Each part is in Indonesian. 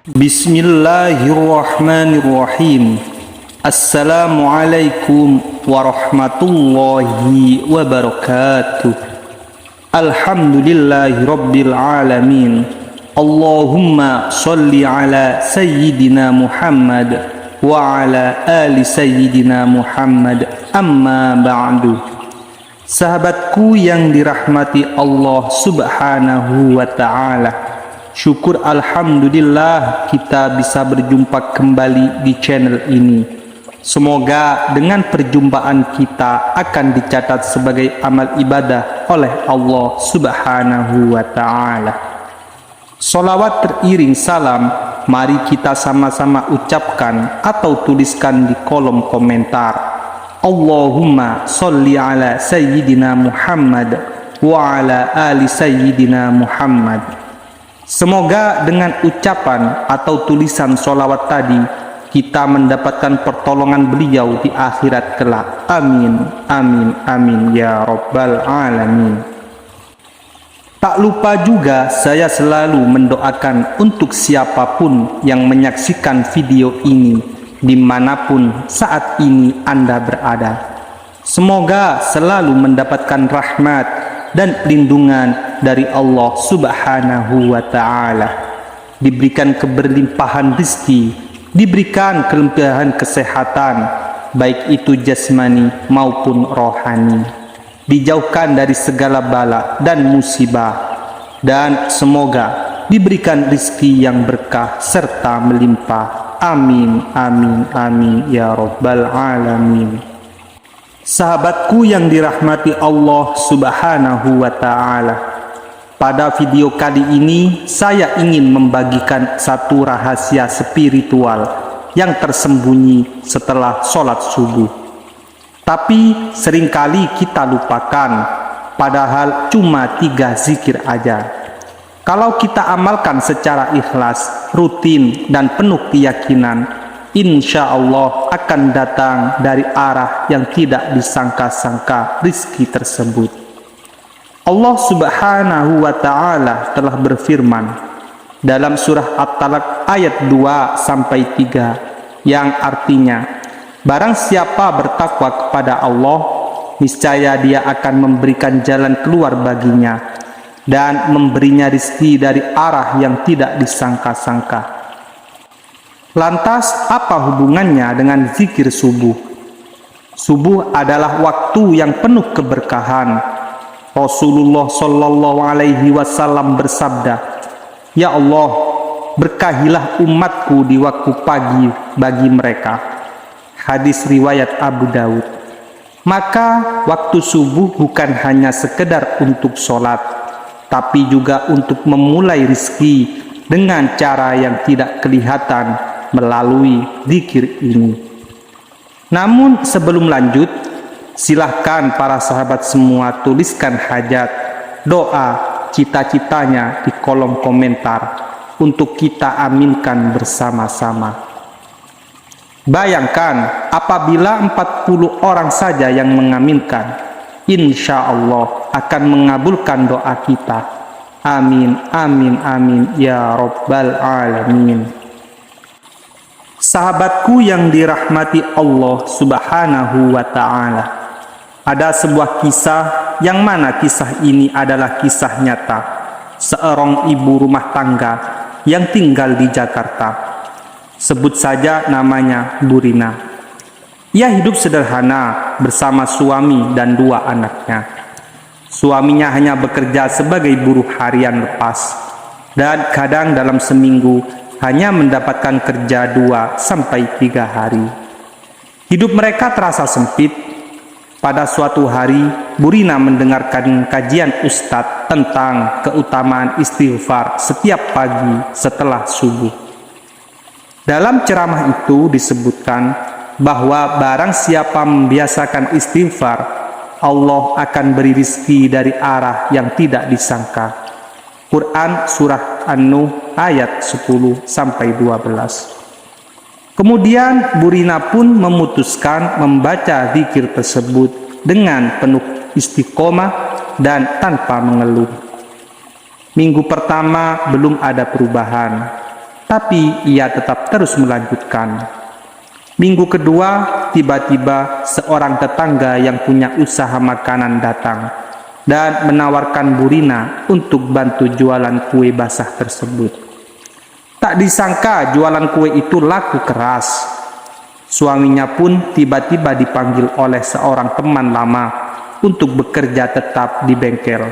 Bismillahirrahmanirrahim. Assalamualaikum warahmatullahi wabarakatuh. Alhamdulillahi rabbil alamin. Allahumma salli ala sayyidina Muhammad wa ala ali sayyidina Muhammad. Amma ba'du. Sahabatku yang dirahmati Allah subhanahu wa ta'ala, syukur alhamdulillah kita bisa berjumpa kembali di channel ini. Semoga dengan perjumpaan kita akan dicatat sebagai amal ibadah oleh Allah subhanahu wa ta'ala. Salawat teriring salam, mari kita sama-sama ucapkan atau tuliskan di kolom komentar. Allahumma sholli ala sayyidina Muhammad wa ala ali sayyidina Muhammad. Semoga dengan ucapan atau tulisan sholawat tadi kita mendapatkan pertolongan beliau di akhirat kelak. Amin, amin, amin ya rabbal alamin. Tak lupa juga saya selalu mendoakan untuk siapapun yang menyaksikan video ini dimanapun saat ini Anda berada. Semoga selalu mendapatkan rahmat dan lindungan dari Allah subhanahu wa ta'ala, diberikan keberlimpahan rizki, diberikan kelimpahan kesehatan, baik itu jasmani maupun rohani, dijauhkan dari segala bala dan musibah, dan semoga diberikan rizki yang berkah serta melimpah. Amin, amin, amin ya rabbal alamin. Sahabatku yang dirahmati Allah subhanahu wa ta'ala, pada video kali ini saya ingin membagikan satu rahasia spiritual yang tersembunyi setelah sholat subuh. Tapi seringkali kita lupakan, padahal cuma 3 zikir aja. Kalau kita amalkan secara ikhlas, rutin, dan penuh keyakinan, insya Allah akan datang dari arah yang tidak disangka-sangka rizki tersebut. Allah subhanahu wa ta'ala telah berfirman dalam surah At-Talaq ayat 2-3 yang artinya, barang siapa bertakwa kepada Allah, niscaya dia akan memberikan jalan keluar baginya dan memberinya rizki dari arah yang tidak disangka-sangka. Lantas apa hubungannya dengan zikir subuh? Subuh adalah waktu yang penuh keberkahan. Rasulullah Shallallahu Alaihi Wasallam bersabda, "Ya Allah, berkahilah umatku di waktu pagi bagi mereka." Hadis riwayat Abu Daud. Maka waktu subuh bukan hanya sekedar untuk sholat, tapi juga untuk memulai rizki dengan cara yang tidak kelihatan melalui zikir ini. Namun sebelum lanjut, silahkan para sahabat semua tuliskan hajat, doa, cita-citanya di kolom komentar untuk kita aminkan bersama-sama. Bayangkan apabila 40 orang saja yang mengaminkan, insya Allah akan mengabulkan doa kita. Amin, amin, amin ya rabbal alamin. Sahabatku yang dirahmati Allah subhanahu wa ta'ala, ada sebuah kisah yang mana kisah ini adalah kisah nyata seorang ibu rumah tangga yang tinggal di Jakarta. Sebut saja namanya Bu Rina. Ia hidup sederhana bersama suami dan 2 anaknya. Suaminya hanya bekerja sebagai buruh harian lepas, dan kadang dalam seminggu hanya mendapatkan kerja 2-3 hari. Hidup mereka terasa sempit. Pada suatu hari, Bu Rina mendengarkan kajian ustadz tentang keutamaan istighfar setiap pagi setelah subuh. Dalam ceramah itu disebutkan bahwa barang siapa membiasakan istighfar, Allah akan beri rizki dari arah yang tidak disangka. Quran Surah An-Nuh ayat 10-12. Kemudian Bu Rina pun memutuskan membaca zikir tersebut dengan penuh istiqomah dan tanpa mengeluh. Minggu pertama belum ada perubahan. tapi ia tetap terus melanjutkan. Minggu kedua, tiba-tiba seorang tetangga yang punya usaha makanan datang dan menawarkan Bu Rina untuk bantu jualan kue basah tersebut. Tak disangka jualan kue itu laku keras. Suaminya pun tiba-tiba dipanggil oleh seorang teman lama untuk bekerja tetap di bengkel.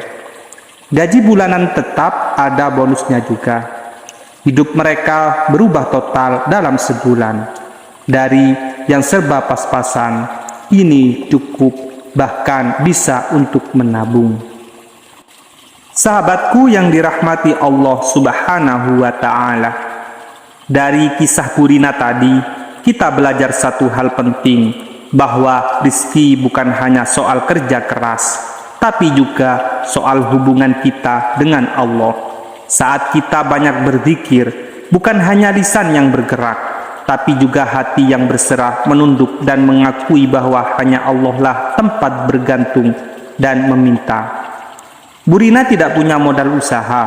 Gaji bulanan tetap, ada bonusnya juga. Hidup mereka berubah total dalam sebulan. Dari yang serba pas-pasan, ini cukup bahkan bisa untuk menabung. Sahabatku yang dirahmati Allah Subhanahu wa Ta'ala, dari kisah Bu Rina tadi kita belajar satu hal penting, bahwa rizki bukan hanya soal kerja keras, tapi juga soal hubungan kita dengan Allah. Saat kita banyak berzikir, bukan hanya lisan yang bergerak, tapi juga hati yang berserah, menunduk dan mengakui bahwa hanya Allah lah tempat bergantung dan meminta. Bu Rina tidak punya modal usaha,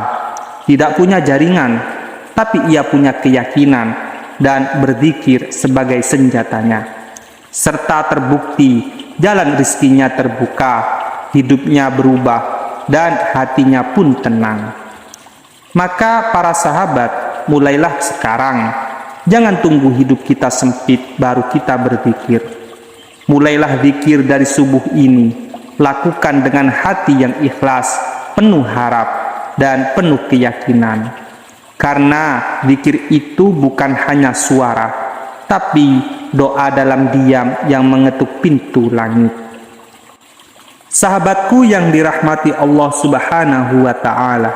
tidak punya jaringan, tapi ia punya keyakinan dan berzikir sebagai senjatanya. Serta terbukti jalan rizkinya terbuka, hidupnya berubah, dan hatinya pun tenang. Maka para sahabat, mulailah sekarang. Jangan tunggu hidup kita sempit baru kita berzikir. Mulailah zikir dari subuh ini. Lakukan dengan hati yang ikhlas, penuh harap, dan penuh keyakinan. Karena zikir itu bukan hanya suara, tapi doa dalam diam yang mengetuk pintu langit. Sahabatku yang dirahmati Allah Subhanahu wa Ta'ala,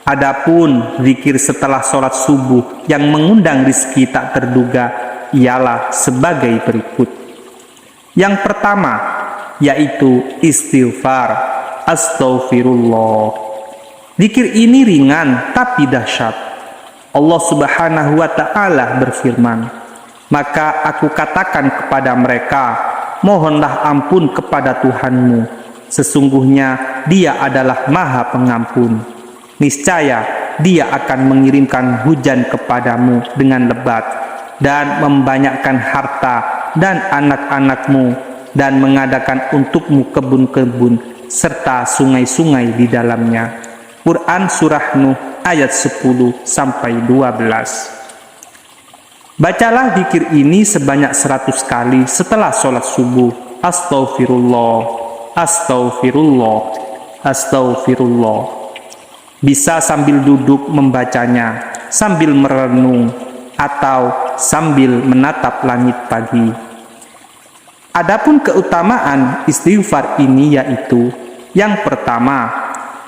adapun zikir setelah sholat subuh yang mengundang rizki tak terduga ialah sebagai berikut. Yang pertama, yaitu istighfar, astaghfirullah. Zikir ini ringan tapi dahsyat. Allah Subhanahu wa Ta'ala berfirman, "Maka aku katakan kepada mereka, mohonlah ampun kepada Tuhanmu. Sesungguhnya Dia adalah Maha Pengampun. Niscaya Dia akan mengirimkan hujan kepadamu dengan lebat dan membanyakkan harta dan anak-anakmu dan mengadakan untukmu kebun-kebun serta sungai-sungai di dalamnya." Quran Surah Nuh ayat 10-12. Bacalah zikir ini sebanyak 100 kali setelah sholat subuh. Astaghfirullah, astaghfirullah, astaghfirullah. Bisa sambil duduk membacanya, sambil merenung, atau sambil menatap langit pagi. Adapun keutamaan istighfar ini yaitu, yang pertama,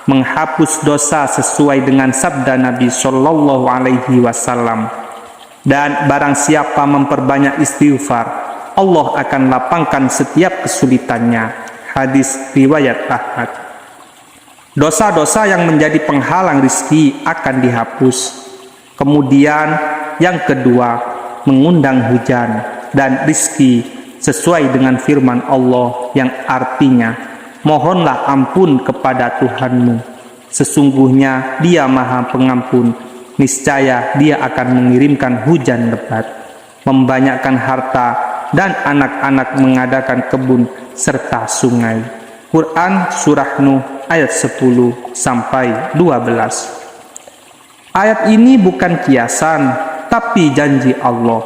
menghapus dosa sesuai dengan sabda Nabi Shallallahu Alaihi Wasallam. Dan barang siapa memperbanyak istighfar, Allah akan lapangkan setiap kesulitannya. Hadis riwayat Ahmad. Dosa-dosa yang menjadi penghalang rizki akan dihapus. Kemudian yang kedua, mengundang hujan dan rizki sesuai dengan firman Allah yang artinya, mohonlah ampun kepada Tuhanmu. Sesungguhnya Dia Maha Pengampun. Niscaya Dia akan mengirimkan hujan lebat, membanyakkan harta, dan anak-anak mengadakan kebun serta sungai. Quran Surah Nuh ayat 10-12. Ayat ini bukan kiasan, tapi janji Allah.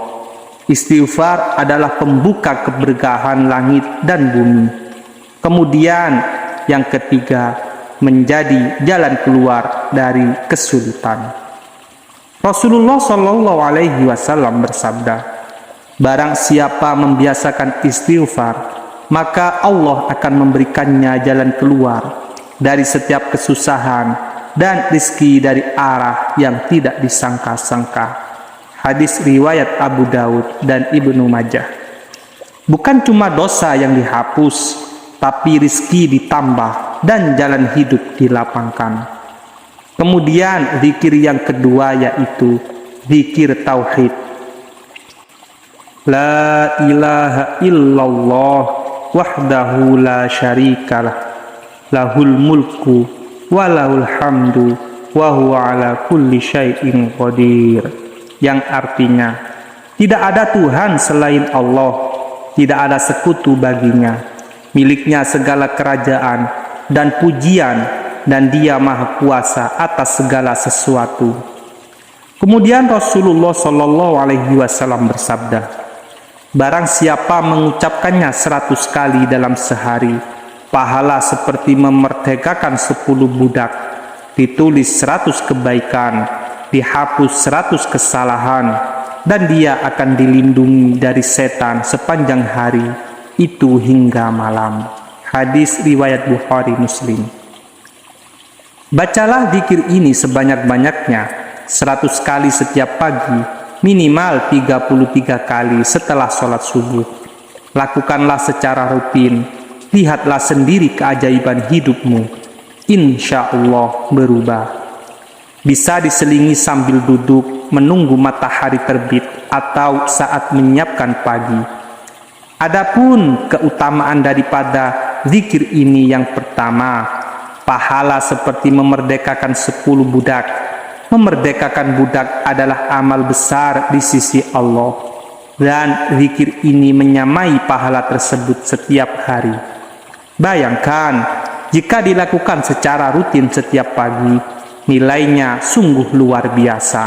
Istighfar adalah pembuka keberkahan langit dan bumi. Kemudian yang ketiga, menjadi jalan keluar dari kesulitan. Rasulullah Shallallahu Alaihi Wasallam bersabda, barang siapa membiasakan istighfar, maka Allah akan memberikannya jalan keluar dari setiap kesusahan dan rizki dari arah yang tidak disangka-sangka. Hadis riwayat Abu Daud dan Ibnu Majah. Bukan cuma dosa yang dihapus, tapi rizki ditambah dan jalan hidup dilapangkan. Kemudian zikir yang kedua yaitu zikir tauhid. La ilaha illallah wahdahu la syarikalah, lahul mulku wa lahul hamdu wa huwa ala kulli syai'in qadir. yang artinya tidak ada Tuhan selain Allah, tidak ada sekutu baginya, miliknya segala kerajaan dan pujian, dan Dia Maha Kuasa atas segala sesuatu. Kemudian Rasulullah Shallallahu Alaihi Wasallam bersabda, barang siapa mengucapkannya 100 kali dalam sehari, pahala seperti memerdekakan 10 budak, ditulis 100 kebaikan, dihapus 100 kesalahan, dan dia akan dilindungi dari setan sepanjang hari itu hingga malam. Hadis riwayat Bukhari Muslim. Bacalah zikir ini sebanyak-banyaknya 100 kali setiap pagi, minimal 33 kali setelah sholat subuh. Lakukanlah secara rutin, lihatlah sendiri keajaiban hidupmu, insya Allah berubah. Bisa diselingi sambil duduk menunggu matahari terbit atau saat menyiapkan pagi. Adapun keutamaan daripada zikir ini, yang pertama, pahala seperti memerdekakan 10 budak. Memerdekakan budak adalah amal besar di sisi Allah, dan zikir ini menyamai pahala tersebut setiap hari. Bayangkan jika dilakukan secara rutin setiap pagi, nilainya sungguh luar biasa.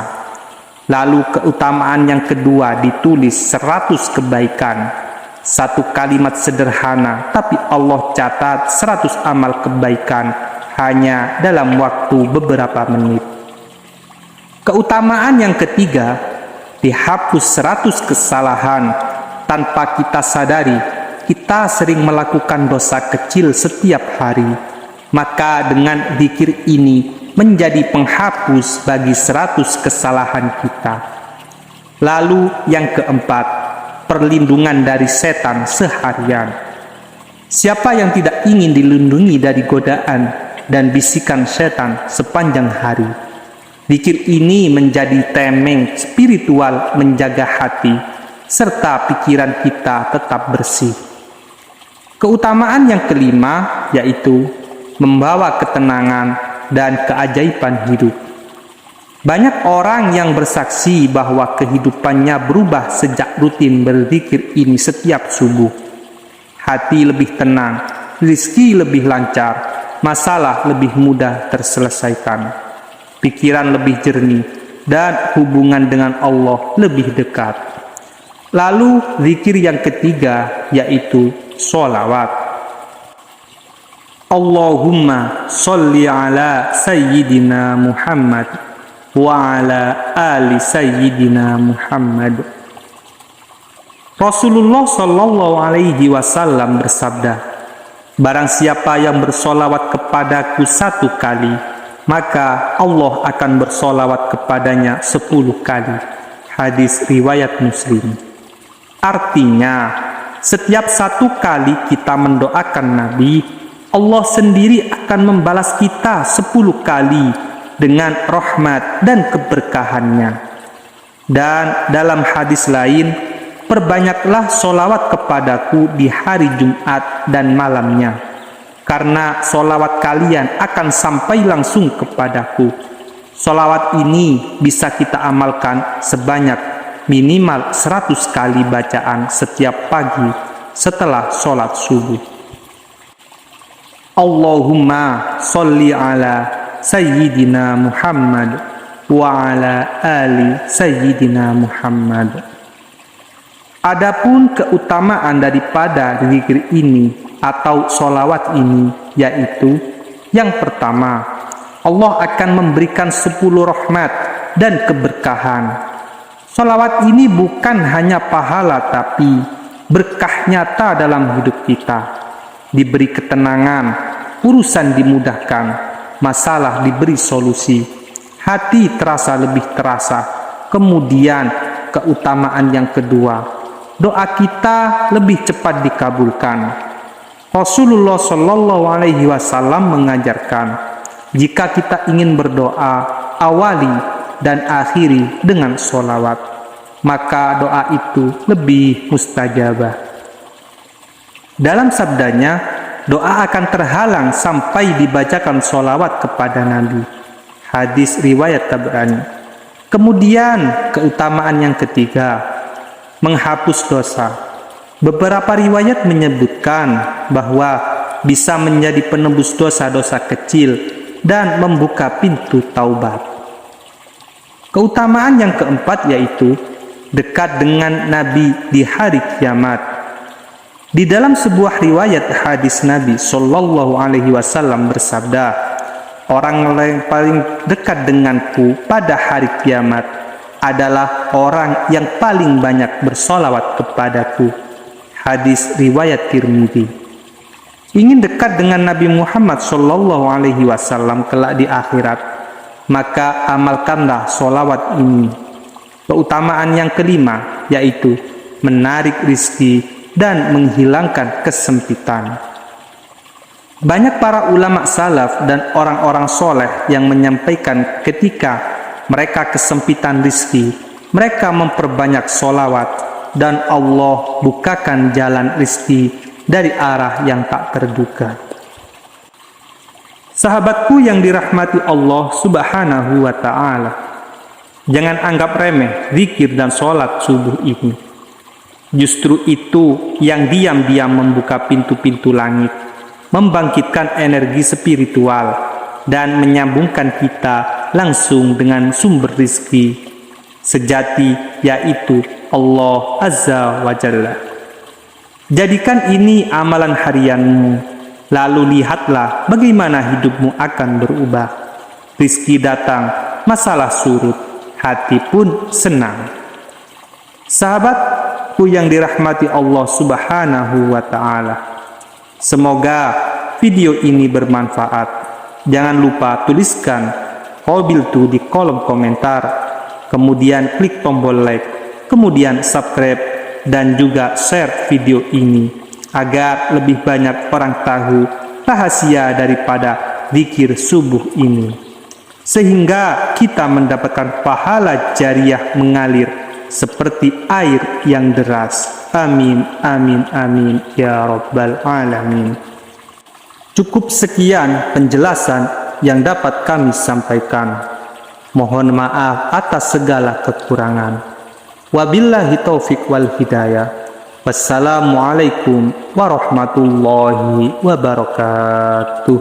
Lalu keutamaan yang kedua, ditulis 100 kebaikan. Satu kalimat sederhana, tapi Allah catat 100 amal kebaikan hanya dalam waktu beberapa menit. Keutamaan yang ketiga, dihapus 100 kesalahan. Tanpa kita sadari, kita sering melakukan dosa kecil setiap hari. Maka dengan zikir ini menjadi penghapus bagi 100 kesalahan kita. Lalu yang keempat, perlindungan dari setan seharian. Siapa yang tidak ingin dilindungi dari godaan dan bisikan setan sepanjang hari? Zikir ini menjadi tameng spiritual menjaga hati serta pikiran kita tetap bersih. Keutamaan yang kelima yaitu membawa ketenangan dan keajaiban hidup. Banyak orang yang bersaksi bahwa kehidupannya berubah sejak rutin berzikir ini setiap subuh. Hati lebih tenang, rezeki lebih lancar, masalah lebih mudah terselesaikan, pikiran lebih jernih, dan hubungan dengan Allah lebih dekat. Lalu zikir yang ketiga yaitu sholawat. Allahumma sholli ala Sayyidina Muhammad wa ala ali Sayyidina Muhammad. Rasulullah Shallallahu Alaihi Wasallam bersabda, barang siapa yang bersolawat kepadaku 1 kali, maka Allah akan bersolawat kepadanya 10 kali. Hadis riwayat Muslim. Artinya, setiap 1 kali kita mendoakan Nabi, Allah sendiri akan membalas kita 10 kali dengan rahmat dan keberkahannya. Dan dalam hadis lain, perbanyaklah sholawat kepadaku di hari Jumat dan malamnya, karena sholawat kalian akan sampai langsung kepadaku. Sholawat ini bisa kita amalkan sebanyak minimal 100 kali bacaan setiap pagi setelah sholat subuh. Allahumma sholli ala Sayyidina Muhammad wa ala ali Sayyidina Muhammad. Adapun keutamaan daripada zikir ini atau sholawat ini yaitu, yang pertama, Allah akan memberikan 10 rahmat dan keberkahan. Sholawat ini bukan hanya pahala tapi berkah nyata dalam hidup kita. Diberi ketenangan, urusan dimudahkan, masalah diberi solusi, hati terasa lebih terasa. Kemudian keutamaan yang kedua, doa kita lebih cepat dikabulkan. Rasulullah Shallallahu Alaihi Wasallam mengajarkan, jika kita ingin berdoa, awali dan akhiri dengan sholawat, maka doa itu lebih mustajabah. Dalam sabdanya, doa akan terhalang sampai dibacakan sholawat kepada Nabi. Hadis riwayat Tabrani. Kemudian keutamaan yang ketiga, menghapus dosa. Beberapa riwayat menyebutkan bahwa bisa menjadi penebus dosa-dosa kecil dan membuka pintu taubat. Keutamaan yang keempat yaitu dekat dengan Nabi di hari kiamat. Di dalam sebuah riwayat hadis Nabi Shallallahu Alaihi Wasallam bersabda, orang yang paling dekat denganku pada hari kiamat adalah orang yang paling banyak bersolawat kepadaku. Hadis riwayat Tirmidzi. Ingin dekat dengan Nabi Muhammad Shallallahu Alaihi Wasallam kelak di akhirat, maka amalkanlah solawat ini. Keutamaan yang kelima yaitu menarik rizki dan menghilangkan kesempitan. Banyak para ulama salaf dan orang-orang soleh yang menyampaikan ketika mereka kesempitan rizki, mereka memperbanyak solawat dan Allah bukakan jalan rizki dari arah yang tak terduga. Sahabatku yang dirahmati Allah Subhanahu wa Ta'ala, jangan anggap remeh zikir dan sholat subuh ini. Justru itu yang diam-diam membuka pintu-pintu langit, membangkitkan energi spiritual, dan menyambungkan kita langsung dengan sumber rizki sejati, yaitu Allah Azza wa Jalla. Jadikan ini amalan harianmu, lalu lihatlah bagaimana hidupmu akan berubah. Rizki datang, masalah surut, hati pun senang. Sahabatku yang dirahmati Allah Subhanahu wa Ta'ala, semoga video ini bermanfaat. Jangan lupa tuliskan qabiltu di kolom komentar, kemudian klik tombol like, kemudian subscribe, dan juga share video ini agar lebih banyak orang tahu rahasia daripada zikir subuh ini, sehingga kita mendapatkan pahala jariah mengalir seperti air yang deras. Amin, amin, amin, ya Rabbal Alamin. Cukup sekian penjelasan yang dapat kami sampaikan. Mohon maaf atas segala kekurangan. Wabillahi taufik wal hidayah. Wassalamualaikum warahmatullahi wabarakatuh.